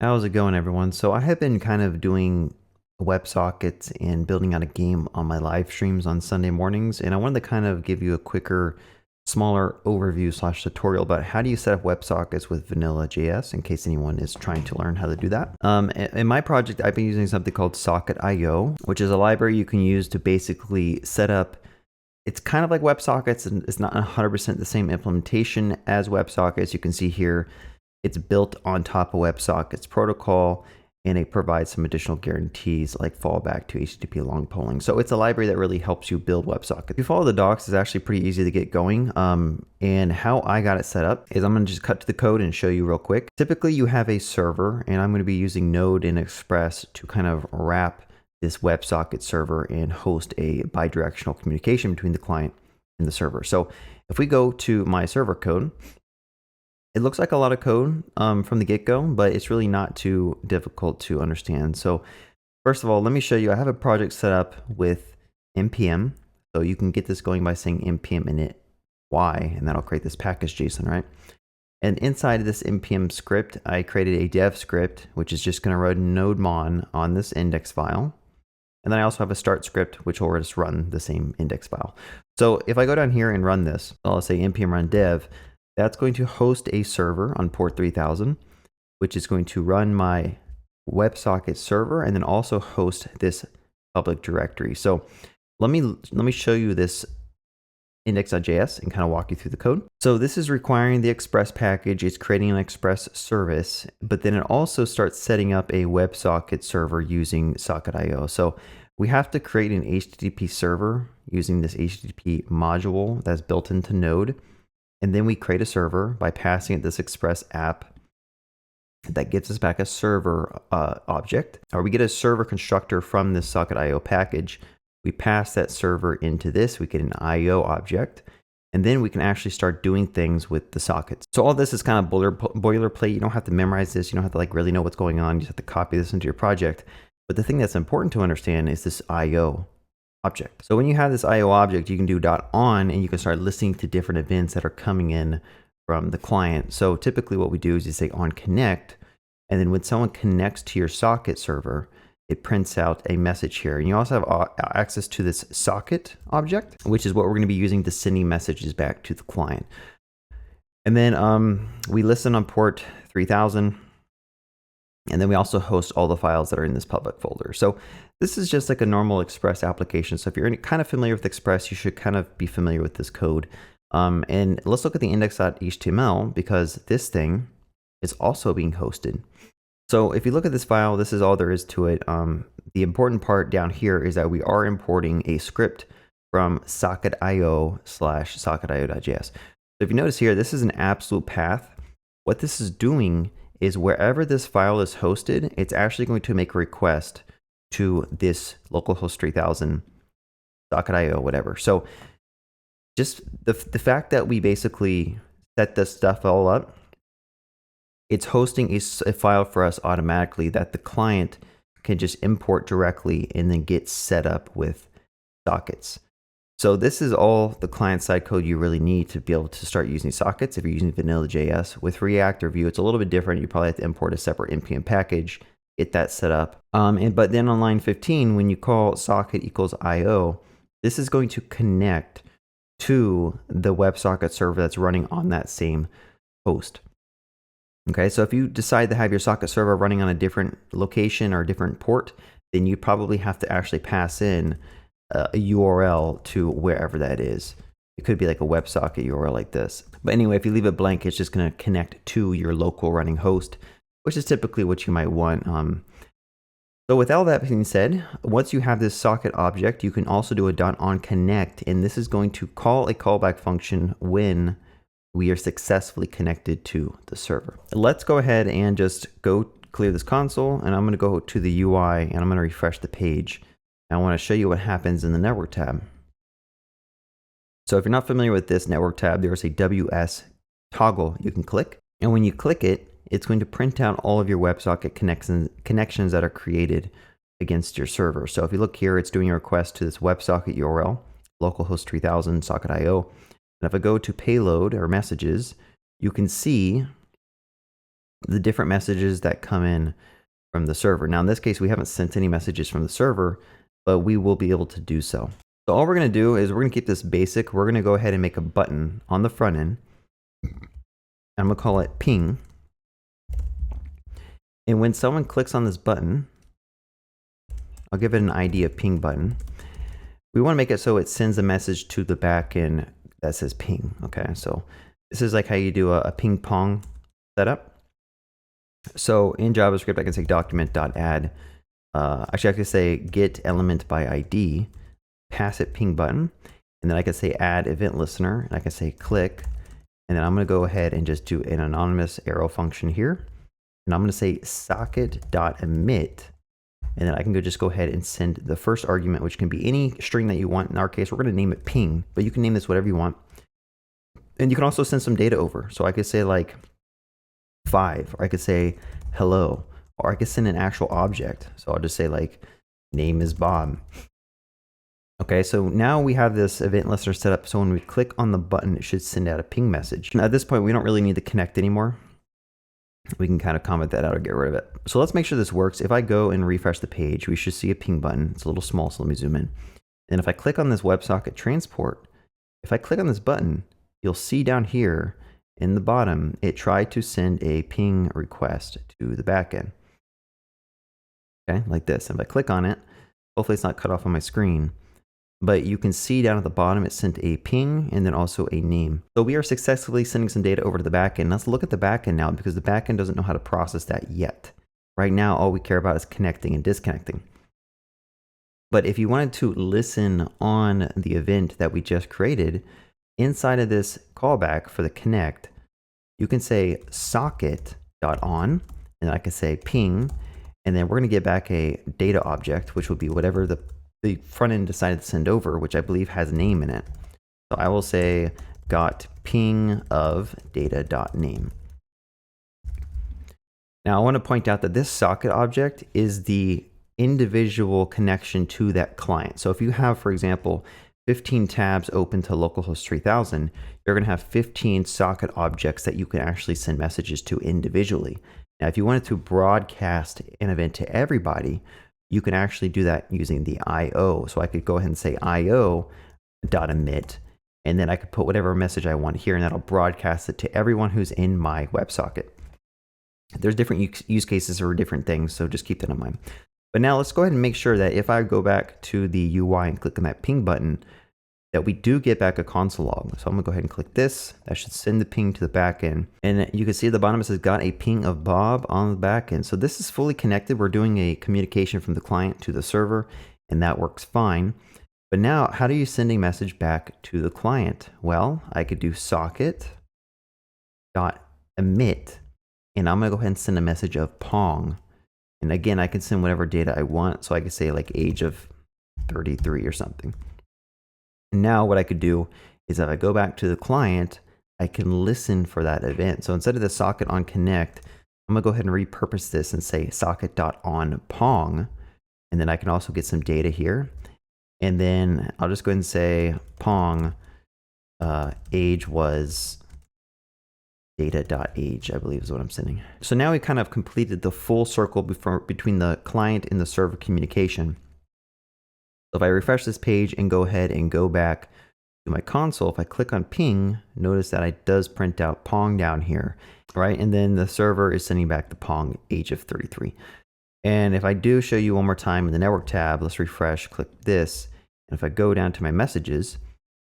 How's it going, everyone? So I have been kind of doing WebSockets and building out a game on my live streams on Sunday mornings, and I wanted to kind of give you a quicker, smaller overview slash tutorial about how do you set up WebSockets with vanilla JS in case anyone is trying to learn how to do that. In my project, I've been using something called Socket.io, which is a library you can use to basically set up. It's kind of like WebSockets, and it's not 100% the same implementation as WebSockets. You can see here, it's built on top of WebSockets protocol, and it provides some additional guarantees like fallback to HTTP long polling. So it's a library that really helps you build WebSockets. If you follow the docs, it's actually pretty easy to get going. And how I got it set up is I'm going to just cut to the code and show you real quick. Typically, you have a server, and I'm going to be using Node and Express to kind of wrap this WebSocket server and host a bidirectional communication between the client and the server. So if we go to my server code, it looks like a lot of code from the get-go, but it's really not too difficult to understand. So first of all, let me show you. I have a project set up with npm. So you can get this going by saying npm init y, and that'll create this package JSON, right? And inside of this npm script, I created a dev script, which is just going to run nodemon on this index file. And then I also have a start script, which will just run the same index file. So if I go down here and run this, I'll say npm run dev, that's going to host a server on port 3000, which is going to run my WebSocket server and then also host this public directory. So let me show you this index.js and kind of walk you through the code. So this is requiring the Express package. It's creating an Express service, but then it also starts setting up a WebSocket server using Socket.io. So we have to create an HTTP server using this HTTP module that's built into Node. And then we create a server by passing it this Express app that gives us back a server object, or we get a server constructor from this Socket.io package. We pass that server into this, we get an IO object, and then we can actually start doing things with the sockets. So all this is kind of boilerplate. You don't have to memorize this. You don't have to like really know what's going on. You just have to copy this into your project. But the thing that's important to understand is this IO object. So when you have this IO object, you can do .on and you can start listening to different events that are coming in from the client. So typically what we do is you say on connect, and then when someone connects to your socket server, it prints out a message here. And you also have access to this socket object, which is what we're going to be using to sending messages back to the client. And then we listen on port 3000. And then we also host all the files that are in this public folder. So this is just like a normal Express application. So if you're kind of familiar with Express, you should kind of be familiar with this code. And let's look at the index.html because this thing is also being hosted. So if you look at this file, this is all there is to it. The important part down here is that we are importing a script from socket.io/socket.io.js. So if you notice here, this is an absolute path. What this is doing is wherever this file is hosted, it's actually going to make a request to this localhost 3000, Socket.io, whatever. So just the fact that we basically set this stuff all up, it's hosting a file for us automatically that the client can just import directly and then get set up with sockets. So this is all the client-side code you really need to be able to start using sockets if you're using vanilla JS. With React or Vue, it's a little bit different. You probably have to import a separate npm package, get that set up. But then on line 15, when you call socket equals IO, this is going to connect to the WebSocket server that's running on that same host. Okay, so if you decide to have your socket server running on a different location or a different port, then you probably have to actually pass in a URL to wherever that is. It could be like a WebSocket URL like this. But anyway, if you leave it blank, it's just going to connect to your local running host, which is typically what you might want. So with all that being said, once you have this socket object, you can also do a .on connect, and this is going to call a callback function when we are successfully connected to the server. Let's go ahead and just go clear this console, and I'm going to go to the UI and I'm going to refresh the page. I want to show you what happens in the network tab. So if you're not familiar with this network tab, there's a WS toggle you can click. And when you click it, it's going to print out all of your WebSocket connections that are created against your server. So if you look here, it's doing a request to this WebSocket URL, localhost 3000 socket.io. And if I go to payload or messages, you can see the different messages that come in from the server. Now in this case, we haven't sent any messages from the server, but we will be able to do so. So all we're going to do is we're going to keep this basic. We're going to go ahead and make a button on the front end. I'm going to call it ping. And when someone clicks on this button, I'll give it an ID of ping button. We want to make it so it sends a message to the backend that says ping. Okay, so this is like how you do a ping pong setup. So in JavaScript, I can say document.add. Actually, I could say get element by ID, pass it ping button, and then I can say add event listener, and I can say click, and then I'm going to go ahead and just do an anonymous arrow function here, and I'm going to say socket.emit, and then I can just go ahead and send the first argument, which can be any string that you want. In our case, we're going to name it ping, but you can name this whatever you want. And you can also send some data over. So I could say like 5, or I could say hello, or I could send an actual object. So I'll just say like name is Bob. Okay, so now we have this event listener set up. So when we click on the button, it should send out a ping message. Now at this point, we don't really need to connect anymore. We can kind of comment that out or get rid of it. So let's make sure this works. If I go and refresh the page, we should see a ping button. It's a little small, so let me zoom in. And if I click on this WebSocket transport, if I click on this button, you'll see down here in the bottom, it tried to send a ping request to the backend. Okay, like this. And if I click on it, hopefully it's not cut off on my screen, but you can see down at the bottom, it sent a ping and then also a name. So we are successfully sending some data over to the backend. Let's look at the backend now, because the backend doesn't know how to process that yet. Right now, all we care about is connecting and disconnecting. But if you wanted to listen on the event that we just created, inside of this callback for the connect, you can say socket.on, and I can say ping, and then we're going to get back a data object, which would be whatever the front end decided to send over, which I believe has a name in it. So I will say got ping of data.name. Now I want to point out that this socket object is the individual connection to that client. So if you have, for example, 15 tabs open to localhost 3000, you're going to have 15 socket objects that you can actually send messages to individually. Now, if you wanted to broadcast an event to everybody, you can actually do that using the IO. So I could go ahead and say IO.emit, and then I could put whatever message I want here, and that'll broadcast it to everyone who's in my WebSocket. There's different use cases for different things, so just keep that in mind. But now let's go ahead and make sure that if I go back to the UI and click on that ping button, that we do get back a console log. So I'm gonna go ahead and click this. That should send the ping to the backend. And you can see at the bottom it says got a ping of Bob on the backend. So this is fully connected. We're doing a communication from the client to the server, and that works fine. But now, how do you send a message back to the client? Well, I could do socket.emit, and I'm gonna go ahead and send a message of Pong. And again, I can send whatever data I want. So I could say like age of 33 or something. And now what I could do is if I go back to the client, I can listen for that event. So instead of the socket on connect, I'm gonna go ahead and repurpose this and say socket.onPong. And then I can also get some data here. And then I'll just go ahead and say Pong age was data.age, I believe is what I'm sending. So now we kind of completed the full circle between the client and the server communication. So if I refresh this page and go ahead and go back to my console, if I click on ping, notice that it does print out Pong down here, right? And then the server is sending back the Pong age of 33. And if I do show you one more time in the network tab, let's refresh, click this. And if I go down to my messages,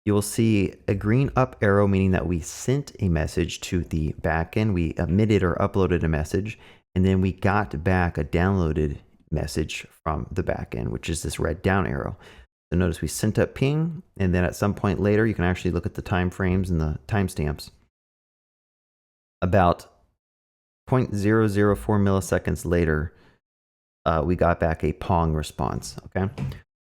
you will see a green up arrow, meaning that we sent a message to the backend. We emitted or uploaded a message, and then we got back a downloaded message from the backend, which is this red down arrow. So notice we sent up ping, and then at some point later, you can actually look at the time frames and the timestamps. About 0.004 milliseconds later, we got back a Pong response. Okay,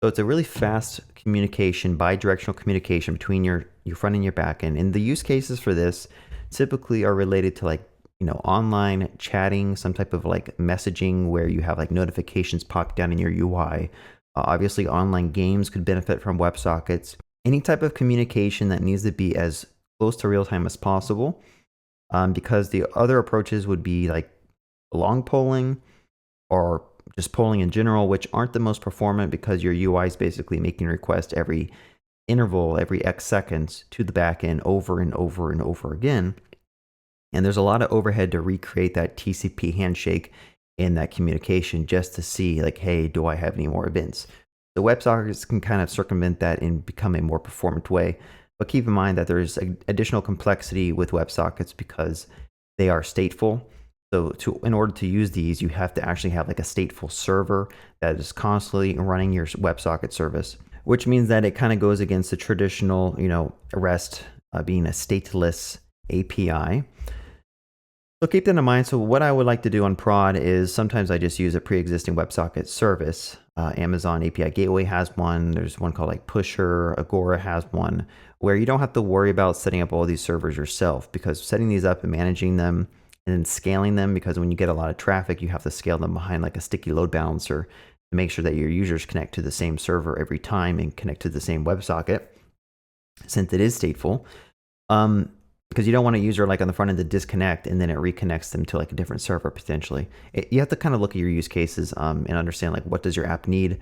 so it's a really fast communication, bi-directional communication between your front and your backend. And the use cases for this typically are related to like, you know, online chatting, some type of like messaging where you have like notifications pop down in your UI. Obviously, online games could benefit from WebSockets. Any type of communication that needs to be as close to real time as possible, because the other approaches would be like long polling or just polling in general, which aren't the most performant because your UI is basically making requests every interval, every X seconds to the backend over and over and over again. And there's a lot of overhead to recreate that TCP handshake in that communication just to see like, hey, do I have any more events? The WebSockets can kind of circumvent that and become a more performant way. But keep in mind that there's additional complexity with WebSockets because they are stateful. So in order to use these, you have to actually have like a stateful server that is constantly running your WebSocket service, which means that it kind of goes against the traditional, REST being a stateless API. So keep that in mind. So what I would like to do on prod is sometimes I just use a pre-existing WebSocket service. Amazon API Gateway has one. There's one called like Pusher. Agora has one where you don't have to worry about setting up all these servers yourself, because setting these up and managing them and then scaling them, because when you get a lot of traffic, you have to scale them behind like a sticky load balancer to make sure that your users connect to the same server every time and connect to the same WebSocket, since it is stateful. Because you don't want a user like on the front end to disconnect and then it reconnects them to like a different server potentially. You have to kind of look at your use cases and understand like what does your app need.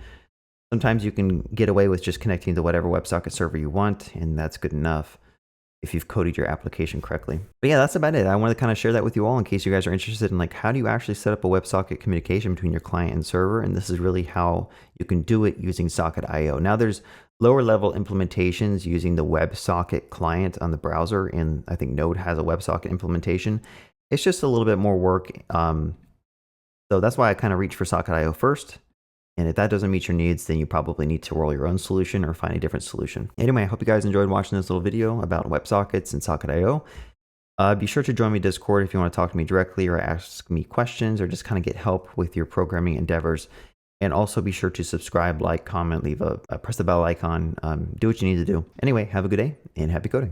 Sometimes you can get away with just connecting to whatever WebSocket server you want, and that's good enough if you've coded your application correctly. But yeah, that's about it. I wanted to kind of share that with you all in case you guys are interested in like how do you actually set up a WebSocket communication between your client and server, and this is really how you can do it using Socket.io. Now there's lower level implementations using the WebSocket client on the browser, and I think Node has a WebSocket implementation. It's just a little bit more work. So that's why I kind of reached for Socket.io first. And if that doesn't meet your needs, then you probably need to roll your own solution or find a different solution. Anyway, I hope you guys enjoyed watching this little video about WebSockets and Socket.io. Be sure to join me Discord if you want to talk to me directly or ask me questions or just kind of get help with your programming endeavors. And also be sure to subscribe, like, comment, leave press the bell icon, do what you need to do. Anyway, have a good day and happy coding.